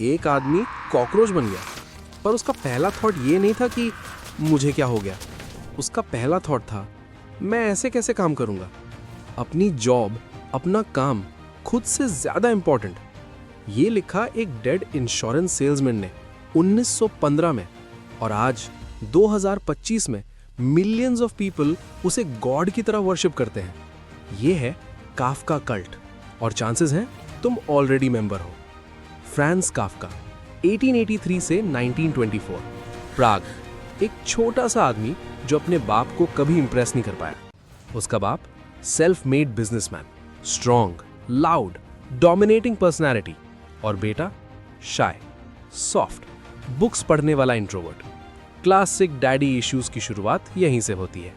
एक आदमी कॉकरोच बन गया, पर उसका पहला थॉट ये नहीं था कि मुझे क्या हो गया। उसका पहला थॉट था, मैं ऐसे कैसे काम करूंगा। अपनी जॉब, अपना काम खुद से ज्यादा इंपॉर्टेंट। ये लिखा एक डेड इंश्योरेंस सेल्समैन ने 1915 में, और आज 2025 में मिलियंस ऑफ पीपल उसे गॉड की तरह वर्शिप करते हैं। ये है काफका कल्ट, और चांसेस हैं तुम ऑलरेडी मेंबर हो। फ्रांज काफका, 1883 से 1924, प्राग। एक छोटा सा आदमी जो अपने बाप को कभी इंप्रेस नहीं कर पाया। उसका बाप self made businessman, strong, loud, dominating personality, और बेटा शाय, सॉफ्ट, बुक्स पढ़ने वाला इंट्रोवर्ट। क्लासिक डैडी इश्यूज की शुरुआत यहीं से होती है।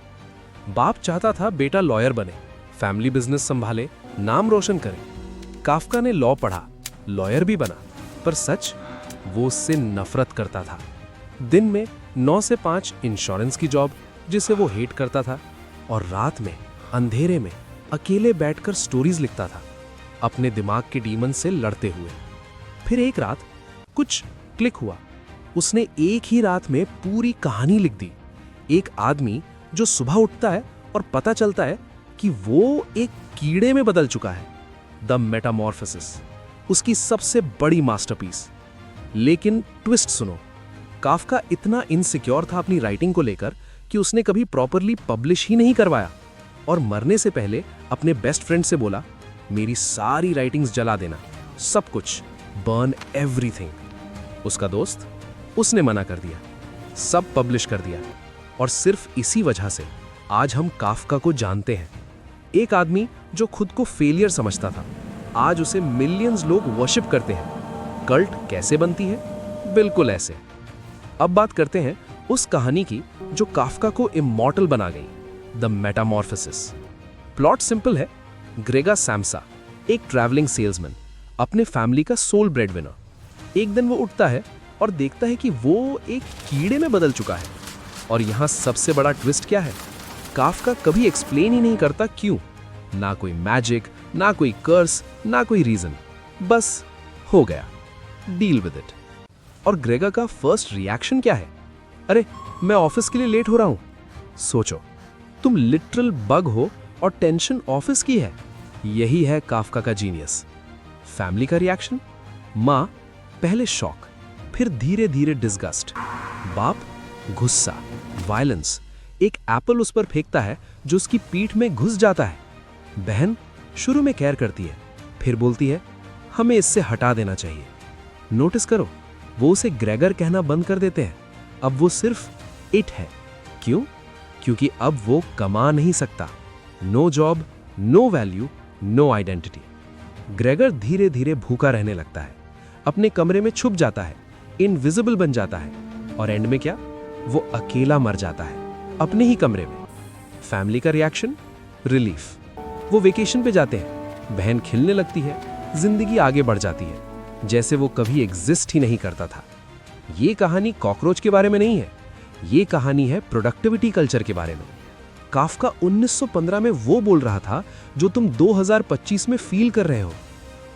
बाप चाहता था बेटा लॉयर बने, फैमिली बिजनेस संभाले, नाम रोशन करे। काफका ने लॉ पढ़ा, लॉयर भी बना, पर सच, वो उससे नफरत करता था। दिन में 9 से 5 इंश्योरेंस की जॉब जिसे वो हेट करता था, और रात में अंधेरे में अकेले बैठकर स्टोरीज लिखता था, अपने दिमाग के डीमन से लड़ते हुए। फिर एक रात कुछ क्लिक हुआ। उसने एक ही रात में पूरी कहानी लिख दी। एक आदमी जो सुबह उठता है और पता चलता है कि वो एक कीड़े में बदल चुका है। द मेटामॉर्फोसिस, उसकी सबसे बड़ी मास्टरपीस। लेकिन ट्विस्ट सुनो, काफका इतना इनसिक्योर था अपनी राइटिंग को लेकर कि उसने कभी प्रॉपरली पब्लिश ही नहीं करवाया, और मरने से पहले अपने बेस्ट फ्रेंड से बोला, मेरी सारी राइटिंग्स जला देना, सब कुछ, बर्न एवरीथिंग। उसका दोस्त, उसने मना कर दिया, सब पब्लिश कर दिया, और सिर्फ इसी वजह से आज हम काफका को जानते हैं। एक आदमी जो खुद को फेलियर समझता था, आज उसे मिलियंस लोग वर्शिप करते हैं। कल्ट कैसे बनती है? बिल्कुल ऐसे। अब बात करते हैं उस कहानी की जो काफका को इमॉर्टल बना गई, द मेटामॉर्फोसिस। प्लॉट सिंपल है। ग्रेगा सैम्सा, एक ट्रैवलिंग सेल्समैन, अपने फैमिली का सोल ब्रेड विनर। एक दिन वो उठता है और देखता है कि वो एक कीड़े में बदल चुका है। और यहां सबसे बड़ा ट्विस्ट क्या है? काफका कभी एक्सप्लेन ही नहीं करता क्यों। ना कोई मैजिक, ना कोई कर्स, ना कोई रीजन, बस हो गया, डील विद इट। और ग्रेगा का फर्स्ट रिएक्शन क्या है? अरे, मैं ऑफिस के लिए लेट हो रहा हूं। सोचो, तुम लिटरल बग हो और टेंशन ऑफिस की है। यही है काफका का जीनियस। फैमिली का रिएक्शन? मां पहले शॉक, फिर धीरे धीरे डिस्गस्ट। बाप गुस्सा, वायलेंस, एक एप्पल उस पर फेंकता है जो उसकी पीठ में घुस जाता है। बहन शुरू में केयर करती है, फिर बोलती है, हमें इससे हटा देना चाहिए। नोटिस करो, वो उसे ग्रेगर कहना बंद कर देते हैं। अब वो सिर्फ इट है। क्यों? क्योंकि अब वो कमा नहीं सकता। No job, no value, no identity. Gregor धीरे धीरे भूखा रहने लगता है, अपने कमरे में छुप जाता है, इनविजिबल बन जाता है, और एंड में क्या? वो अकेला मर जाता है अपने ही कमरे में। फैमिली का रिएक्शन? रिलीफ। वो वेकेशन पे जाते हैं, बहन खिलने लगती है, जिंदगी आगे बढ़ जाती है, जैसे वो कभी एग्जिस्ट ही नहीं करता था। ये कहानी कॉकरोच के बारे में नहीं है, ये कहानी है प्रोडक्टिविटी कल्चर के बारे में। काफका 1915 में वो बोल रहा था जो तुम 2025 में फील कर रहे हो।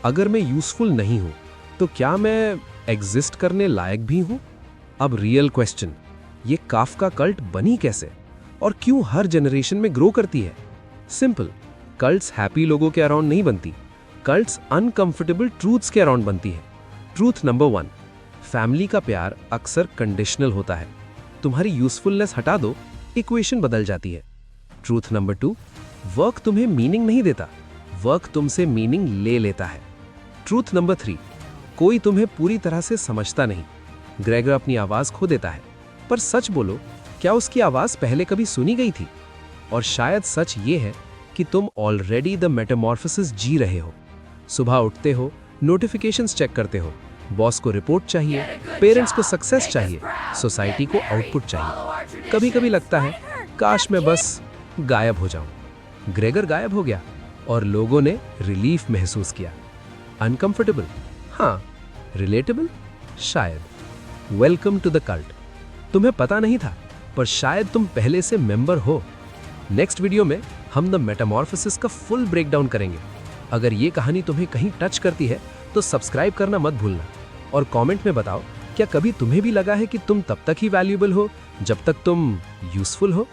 अगर मैं यूजफुल नहीं हूं, तो क्या मैं एग्जिस्ट करने लायक भी हूं? अब रियल क्वेश्चन, ये काफका कल्ट बनी कैसे और क्यों हर जनरेशन में ग्रो करती है? सिंपल, कल्ट्स हैप्पी लोगों के अराउंड नहीं बनती, कल्ट्स अनकंफर्टेबल ट्रूथ्स के अराउंड बनती है। ट्रूथ नंबर 1, फैमिली का प्यार अक्सर कंडीशनल होता है। तुम्हारी यूजफुलनेस हटा दो, इक्वेशन बदल जाती है। ट्रूथ नंबर 2, वर्क तुम्हें मीनिंग नहीं देता, वर्क तुमसे मीनिंग ले लेता है। ट्रूथ नंबर 3, कोई तुम्हें पूरी तरह से समझता नहीं। ग्रेगर अपनी आवाज खो देता है, पर सच बोलो, क्या उसकी आवाज पहले कभी सुनी गई थी? और शायद सच ये है कि तुम ऑलरेडी द मेटामॉर्फोसिस जी रहे हो। सुबह उठते हो, नोटिफिकेशंस चेक करते हो, बॉस को रिपोर्ट चाहिए, पेरेंट्स को सक्सेस चाहिए, सोसाइटी को आउटपुट चाहिए। कभी कभी लगता है काश मैं बस गायब हो जाऊं। ग्रेगर गायब हो गया और लोगों ने रिलीफ महसूस किया। अनकंफर्टेबल? हाँ। रिलेटेबल? शायद। Welcome to the cult. तुम्हें पता नहीं था, पर शायद तुम पहले से मेंबर हो। नेक्स्ट वीडियो में हम द मेटामॉर्फोसिस का फुल ब्रेकडाउन करेंगे। अगर ये कहानी तुम्हें कहीं टच करती है तो सब्सक्राइब करना मत भूलना। और कमेंट में बताओ, क्या कभी तुम्हें भी लगा है कि तुम तब तक ही वैल्यूएबल हो जब तक तुम यूजफुल हो।